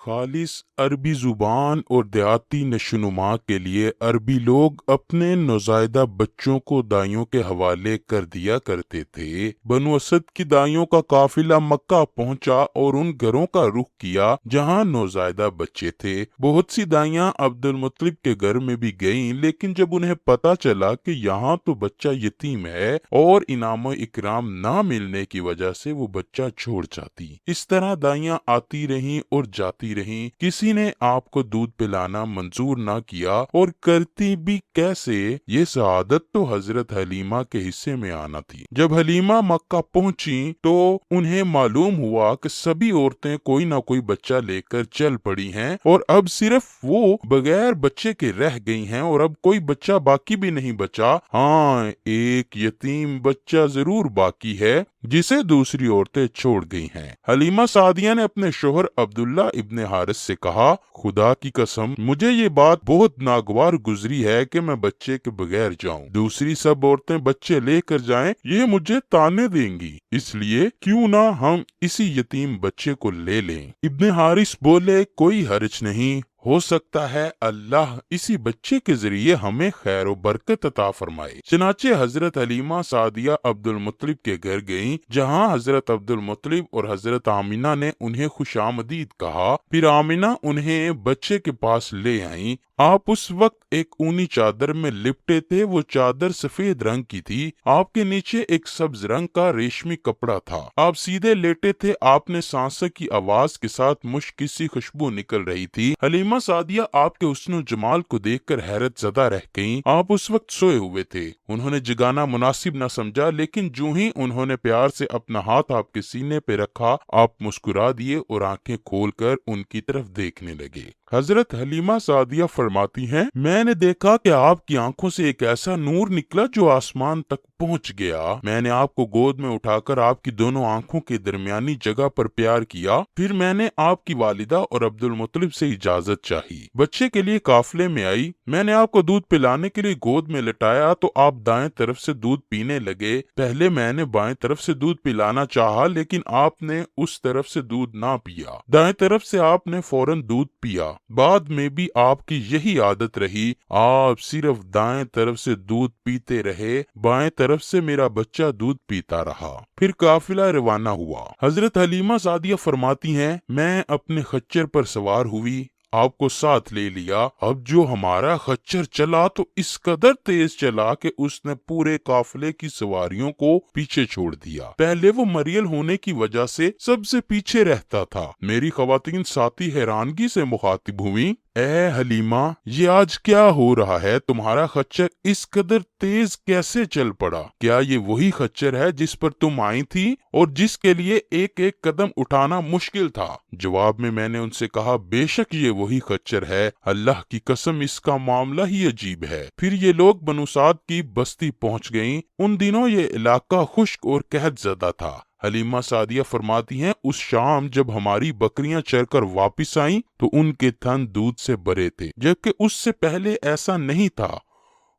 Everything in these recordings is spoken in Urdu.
خالص عربی زبان اور دیہاتی نشوونما کے لیے عربی لوگ اپنے نوزائیدہ بچوں کو دائیوں کے حوالے کر دیا کرتے تھے۔ بنو اسد کی دائیوں کا قافلہ مکہ پہنچا اور ان گھروں کا رخ کیا جہاں نوزائیدہ بچے تھے۔ بہت سی دائیاں عبد المطلب کے گھر میں بھی گئیں، لیکن جب انہیں پتا چلا کہ یہاں تو بچہ یتیم ہے اور انعام و اکرام نہ ملنے کی وجہ سے وہ بچہ چھوڑ جاتی۔ اس طرح دائیاں آتی رہیں اور جاتی رہیں، کسی نے آپ کو دودھ پلانا منظور نہ کیا، اور کرتی بھی کیسے؟ یہ سعادت تو حضرت حلیمہ کے حصے میں آنا تھی۔ جب حلیمہ مکہ پہنچی تو انہیں معلوم ہوا کہ سبھی عورتیں کوئی نہ کوئی بچہ لے کر چل پڑی ہیں، اور اب صرف وہ بغیر بچے کے رہ گئی ہیں، اور اب کوئی بچہ باقی بھی نہیں بچا۔ ہاں، ایک یتیم بچہ ضرور باقی ہے جسے دوسری عورتیں چھوڑ گئی ہیں۔ حلیمہ سعدیہ نے اپنے شوہر عبداللہ ابن حارث سے کہا، خدا کی قسم مجھے یہ بات بہت ناگوار گزری ہے کہ میں بچے کے بغیر جاؤں۔ دوسری سب عورتیں بچے لے کر جائیں، یہ مجھے تانے دیں گی، اس لیے کیوں نہ ہم اسی یتیم بچے کو لے لیں۔ ابن حارث بولے، کوئی حرج نہیں، ہو سکتا ہے اللہ اسی بچے کے ذریعے ہمیں خیر و برکت عطا فرمائے۔ چنانچہ حضرت حلیمہ سعدیہ عبد المطلب کے گھر گئیں، جہاں حضرت عبد المطلب اور حضرت آمنہ نے انہیں خوش آمدید کہا۔ پھر آمنہ انہیں بچے کے پاس لے آئیں۔ آپ اس وقت ایک اونی چادر میں لپٹے تھے، وہ چادر سفید رنگ کی تھی، آپ کے نیچے ایک سبز رنگ کا ریشمی کپڑا تھا۔ آپ سیدھے لیٹے تھے، آپ نے سانسوں کی آواز کے ساتھ مشک سی خوشبو نکل رہی تھی۔ حلیمہ سعدیہ آپ کے حسن و جمال کو دیکھ کر حیرت زدہ رہ گئیں۔ آپ اس وقت سوئے ہوئے تھے، انہوں نے جگانا مناسب نہ سمجھا، لیکن جو ہی انہوں نے پیار سے اپنا ہاتھ آپ کے سینے پہ رکھا، آپ مسکرا دیے اور آنکھیں کھول کر ان کی طرف دیکھنے لگے۔ حضرت حلیمہ سعدیہ فرماتی ہیں، میں نے دیکھا کہ آپ کی آنکھوں سے ایک ایسا نور نکلا جو آسمان تک پہنچ گیا۔ میں نے آپ کو گود میں اٹھا کر آپ کی دونوں آنکھوں کے درمیانی جگہ پر پیار کیا، پھر میں نے آپ کی والدہ اور عبد المطلب سے اجازت چاہی، بچے کے لیے قافلے میں آئی، میں نے آپ کو دودھ پلانے کے لیے گود میں لٹایا تو آپ دائیں طرف سے دودھ پینے لگے۔ پہلے میں نے بائیں طرف سے دودھ پلانا چاہا، لیکن آپ نے اس طرف سے دودھ نہ پیا، دائیں طرف سے آپ نے فوراً دودھ پیا۔ بعد میں بھی آپ کی یہی عادت رہی، آپ صرف دائیں طرف سے دودھ پیتے رہے، بائیں طرف سے میرا بچہ دودھ پیتا رہا۔ پھر قافلہ روانہ ہوا۔ حضرت حلیمہ سعدیہ فرماتی ہیں، میں اپنے خچر پر سوار ہوئی، آپ کو ساتھ لے لیا۔ اب جو ہمارا خچر چلا تو اس قدر تیز چلا کہ اس نے پورے قافلے کی سواریوں کو پیچھے چھوڑ دیا۔ پہلے وہ مریل ہونے کی وجہ سے سب سے پیچھے رہتا تھا۔ میری خواتین ساتھی حیرانگی سے مخاطب ہوئیں، اے حلیمہ، یہ آج کیا ہو رہا ہے؟ تمہارا خچر اس قدر تیز کیسے چل پڑا؟ کیا یہ وہی خچر ہے جس پر تم آئی تھی اور جس کے لیے ایک ایک قدم اٹھانا مشکل تھا؟ جواب میں نے ان سے کہا، بے شک یہ وہی خچر ہے، اللہ کی قسم اس کا معاملہ ہی عجیب ہے۔ پھر یہ لوگ بنو سعد کی بستی پہنچ گئیں۔ ان دنوں یہ علاقہ خشک اور قحط زدہ تھا۔ حلیمہ سعدیہ فرماتی ہیں، اس شام جب ہماری بکریاں چر کر واپس آئیں تو ان کے تھن دودھ سے بھرے تھے، جبکہ اس سے پہلے ایسا نہیں تھا۔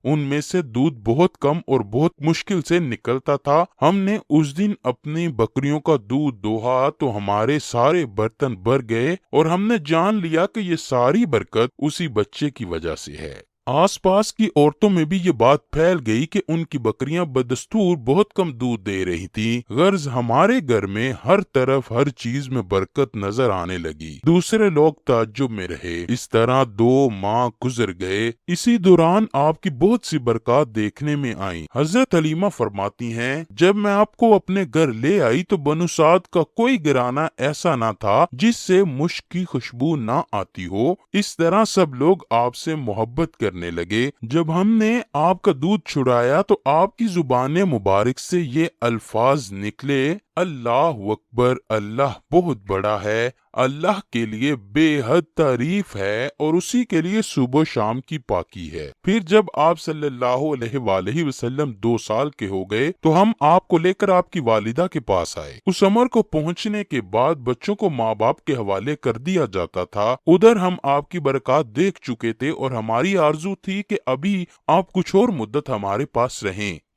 ان میں سے دودھ بہت کم اور بہت مشکل سے نکلتا تھا۔ ہم نے اس دن اپنی بکریوں کا دودھ دوہا تو ہمارے سارے برتن بھر گئے، اور ہم نے جان لیا کہ یہ ساری برکت اسی بچے کی وجہ سے ہے۔ آس پاس کی عورتوں میں بھی یہ بات پھیل گئی کہ ان کی بکریاں بدستور بہت کم دودھ دے رہی تھیں۔ غرض ہمارے گھر میں ہر طرف ہر چیز میں برکت نظر آنے لگی۔ دوسرے لوگ تعجب میں رہے۔ اس طرح 2 ماہ گزر گئے۔ اسی دوران آپ کی بہت سی برکات دیکھنے میں آئیں۔ حضرت حلیمہ فرماتی ہیں، جب میں آپ کو اپنے گھر لے آئی تو بنو سعد کا کوئی گھرانہ ایسا نہ تھا جس سے مشک کی خوشبو نہ آتی ہو۔ اس طرح سب لوگ آپ سے محبت کرنے لگے۔ جب ہم نے آپ کا دودھ چھڑایا تو آپ کی زبان مبارک سے یہ الفاظ نکلے، اللہ اکبر، اللہ بہت بڑا ہے، اللہ کے لیے بے حد تعریف ہے اور اسی کے لیے صبح و شام کی پاکی ہے۔ پھر جب آپ صلی اللہ علیہ وآلہ وسلم 2 سال کے ہو گئے تو ہم آپ کو لے کر آپ کی والدہ کے پاس آئے۔ اس عمر کو پہنچنے کے بعد بچوں کو ماں باپ کے حوالے کر دیا جاتا تھا۔ ادھر ہم آپ کی برکات دیکھ چکے تھے اور ہماری آرزو تھی کہ ابھی آپ کچھ اور مدت ہمارے پاس رہیں۔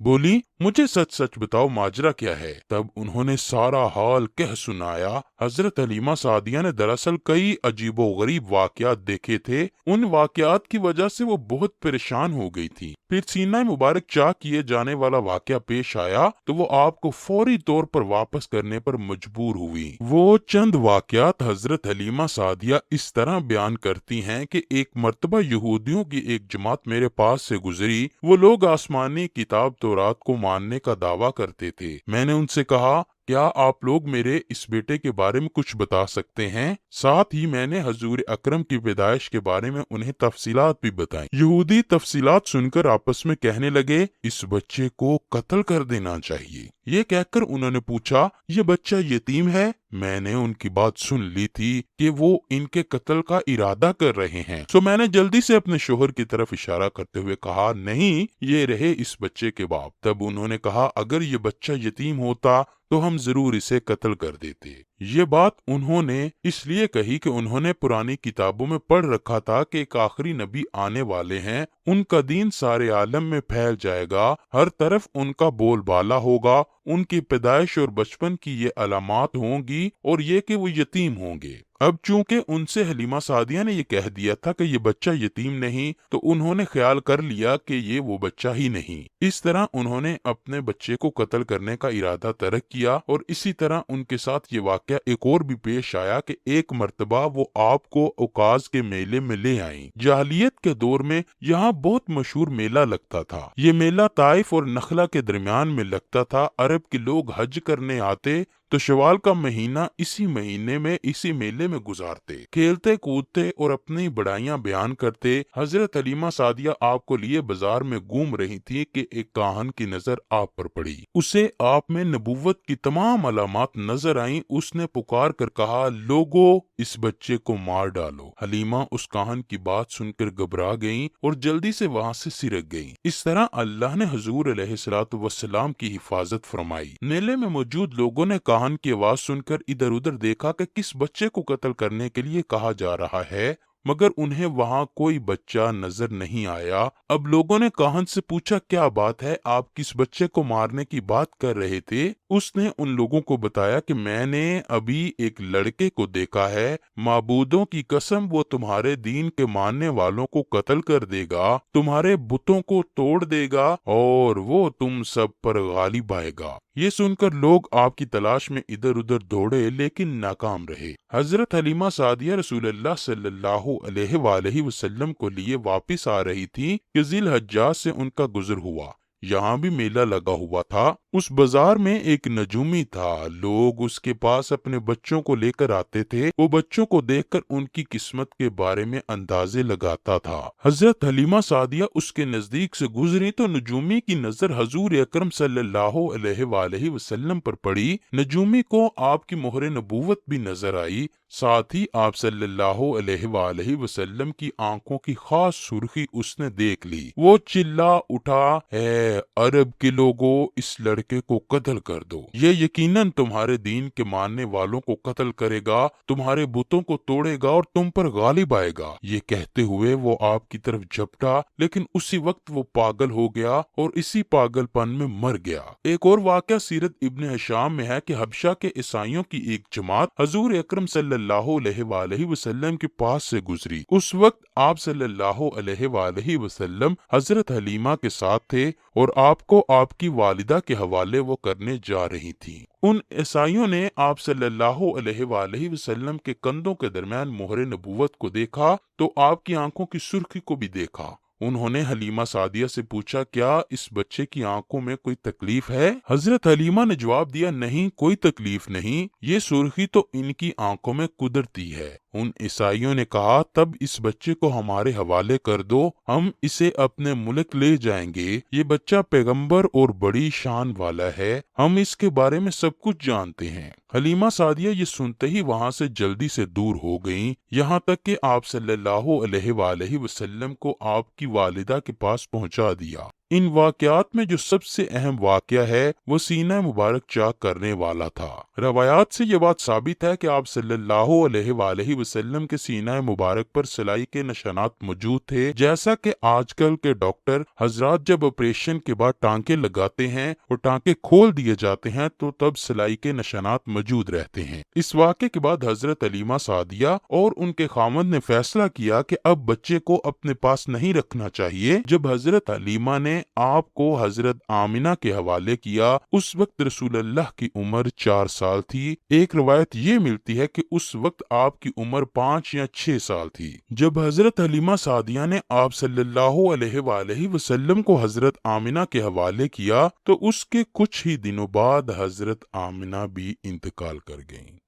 بولی مجھے سچ سچ بتاؤ ماجرا کیا ہے۔ تب انہوں نے سارا حال کہہ سنایا۔ حضرت حلیمہ سعدیہ نے دراصل کئی عجیب و غریب واقعات دیکھے تھے، ان واقعات کی وجہ سے وہ بہت پریشان ہو گئی تھی۔ پھر سینہ مبارک چاک کیے جانے والا واقعہ پیش آیا تو وہ آپ کو فوری طور پر واپس کرنے پر مجبور ہوئی۔ وہ چند واقعات حضرت حلیمہ سعدیہ اس طرح بیان کرتی ہیں کہ ایک مرتبہ یہودیوں کی ایک جماعت میرے پاس سے گزری۔ وہ لوگ آسمانی کتاب تورات کو ماننے کا دعویٰ کرتے تھے۔ میں نے ان سے کہا کیا آپ لوگ میرے اس بیٹے کے بارے میں کچھ بتا سکتے ہیں؟ ساتھ ہی میں نے حضور اکرم کی پیدائش کے بارے میں انہیں تفصیلات بھی بتائیں۔ یہودی تفصیلات سن کر آپس میں کہنے لگے اس بچے کو قتل کر دینا چاہیے۔ یہ کہہ کر انہوں نے پوچھا یہ بچہ یتیم ہے؟ میں نے ان کی بات سن لی تھی کہ وہ ان کے قتل کا ارادہ کر رہے ہیں، تو میں نے جلدی سے اپنے شوہر کی طرف اشارہ کرتے ہوئے کہا نہیں، یہ رہے اس بچے کے باپ۔ تب انہوں نے کہا اگر یہ بچہ یتیم ہوتا تو ہم ضرور اسے قتل کر دیتے۔ یہ بات انہوں نے اس لیے کہی کہ انہوں نے پرانی کتابوں میں پڑھ رکھا تھا کہ ایک آخری نبی آنے والے ہیں، ان کا دین سارے عالم میں پھیل جائے گا، ہر طرف ان کا بول بالا ہوگا، ان کی پیدائش اور بچپن کی یہ علامات ہوں گی اور یہ کہ وہ یتیم ہوں گے۔ اب چونکہ ان سے حلیمہ سعدیہ نے یہ کہہ دیا تھا کہ یہ بچہ یتیم نہیں، تو انہوں نے خیال کر لیا کہ یہ وہ بچہ ہی نہیں۔ اس طرح انہوں نے اپنے بچے کو قتل کرنے کا ارادہ ترک کیا، اور اسی طرح ان کے ساتھ یہ واقعہ ایک اور بھی پیش آیا کہ ایک مرتبہ وہ آپ کو اوکاز کے میلے میں لے آئیں۔ جاہلیت کے دور میں یہاں بہت مشہور میلہ لگتا تھا۔ یہ میلہ طائف اور نخلا کے درمیان میں لگتا تھا۔ عرب کے لوگ حج کرنے آتے تو شوال کا مہینہ اسی مہینے میں اسی میلے میں گزارتے، کھیلتے کودتے اور اپنی بڑائیاں بیان کرتے۔ حضرت حلیمہ سعدیہ آپ کو لیے بازار میں گھوم رہی تھی کہ ایک کاہن کی نظر آپ پر پڑی۔ اسے آپ میں نبوت کی تمام علامات نظر آئیں۔ اس نے پکار کر کہا لوگو اس بچے کو مار ڈالو۔ حلیمہ اس کاہن کی بات سن کر گھبرا گئیں اور جلدی سے وہاں سے سرک گئیں۔ اس طرح اللہ نے حضور علیہ الصلوۃ والسلام کی حفاظت فرمائی۔ میلے میں موجود لوگوں نے کاہن کی آواز سن کر ادھر ادھر دیکھا کہ کس بچے کو قتل کرنے کے لیے کہا جا رہا ہے، مگر انہیں وہاں کوئی بچہ نظر نہیں آیا۔ اب لوگوں نے کاہن سے پوچھا کیا بات ہے، آپ کس بچے کو مارنے کی بات کر رہے تھے؟ اس نے ان لوگوں کو بتایا کہ میں نے ابھی ایک لڑکے کو دیکھا ہے، معبودوں کی قسم وہ تمہارے دین کے ماننے والوں کو قتل کر دے گا، تمہارے بتوں کو توڑ دے گا اور وہ تم سب پر غالب آئے گا۔ یہ سن کر لوگ آپ کی تلاش میں ادھر ادھر دوڑے لیکن ناکام رہے۔ حضرت حلیمہ سعدیہ رسول اللہ صلی اللہ علیہ وآلہ وسلم کو لیے واپس آ رہی تھی کہ ذی الحجاج سے ان کا گزر ہوا۔ یہاں بھی میلہ لگا ہوا تھا۔ اس بازار میں ایک نجومی تھا، لوگ اس کے پاس اپنے بچوں کو لے کر آتے تھے، وہ بچوں کو دیکھ کر ان کی قسمت کے بارے میں اندازے لگاتا تھا۔ حضرت حلیمہ سعدیہ اس کے نزدیک سے گزری تو نجومی کی نظر حضور اکرم صلی اللہ علیہ وآلہ وسلم پر پڑی۔ نجومی کو آپ کی مہر نبوت بھی نظر آئی، ساتھ ہی آپ صلی اللہ علیہ وآلہ وسلم کی آنکھوں کی خاص سرخی اس نے دیکھ لی۔ وہ چلا اٹھا اے عرب کے لوگوں اس لڑکے کو قتل کر دو، یہ یقیناً تمہارے دین کے ماننے والوں کو قتل کرے گا، تمہارے بتوں کو توڑے گا اور تم پر غالب آئے گا۔ یہ کہتے ہوئے وہ آپ کی طرف جھپٹا، لیکن اسی وقت وہ پاگل ہو گیا اور اسی پاگل پن میں مر گیا۔ ایک اور واقعہ سیرت ابن ہشام میں ہے کہ حبشہ کے عیسائیوں کی ایک جماعت حضور اکرم صلی اللہ علیہ وآلہ وسلم کے پاس سے گزری۔ اس وقت آپ صلی اللہ علیہ وآلہ وسلم حضرت حلیمہ کے ساتھ تھے اور آپ کو آپ کی والدہ کے حوالے وہ کرنے جا رہی تھی۔ ان عیسائیوں نے آپ صلی اللہ علیہ وآلہ وسلم کے کندھوں کے درمیان مہر نبوت کو دیکھا تو آپ کی آنکھوں کی سرخی کو بھی دیکھا۔ انہوں نے حلیمہ سعدیہ سے پوچھا کیا اس بچے کی آنکھوں میں کوئی تکلیف ہے؟ حضرت حلیمہ نے جواب دیا نہیں، کوئی تکلیف نہیں، یہ سرخی تو ان کی آنکھوں میں قدرتی ہے۔ ان عیسائیوں نے کہا تب اس بچے کو ہمارے حوالے کر دو، ہم اسے اپنے ملک لے جائیں گے، یہ بچہ پیغمبر اور بڑی شان والا ہے، ہم اس کے بارے میں سب کچھ جانتے ہیں۔ حلیمہ سعدیہ یہ سنتے ہی وہاں سے جلدی سے دور ہو گئیں، یہاں تک کہ آپ صلی اللہ علیہ وآلہ وسلم کو آپ کی والدہ کے پاس پہنچا دیا۔ ان واقعات میں جو سب سے اہم واقعہ ہے وہ سینہ مبارک چاک کرنے والا تھا۔ روایات سے یہ بات ثابت ہے کہ آپ صلی اللہ علیہ وآلہ وسلم کے سینہ مبارک پر سلائی کے نشانات موجود تھے، جیسا کہ آج کل کے ڈاکٹر حضرات جب آپریشن کے بعد ٹانکے لگاتے ہیں اور ٹانکے کھول دیے جاتے ہیں تو تب سلائی کے نشانات موجود رہتے ہیں۔ اس واقعے کے بعد حضرت حلیمہ سعدیہ اور ان کے خاوند نے فیصلہ کیا کہ اب بچے کو اپنے پاس نہیں رکھنا چاہیے۔ جب حضرت حلیمہ نے آپ کو حضرت آمنہ کے حوالے کیا، اس وقت رسول اللہ کی عمر 4 سال تھی۔ ایک روایت یہ ملتی ہے کہ اس وقت آپ کی عمر 5 یا 6 سال تھی۔ جب حضرت حلیمہ سعدیہ نے آپ صلی اللہ علیہ وآلہ وسلم کو حضرت آمنہ کے حوالے کیا تو اس کے کچھ ہی دنوں بعد حضرت آمنہ بھی انتقال کر گئیں۔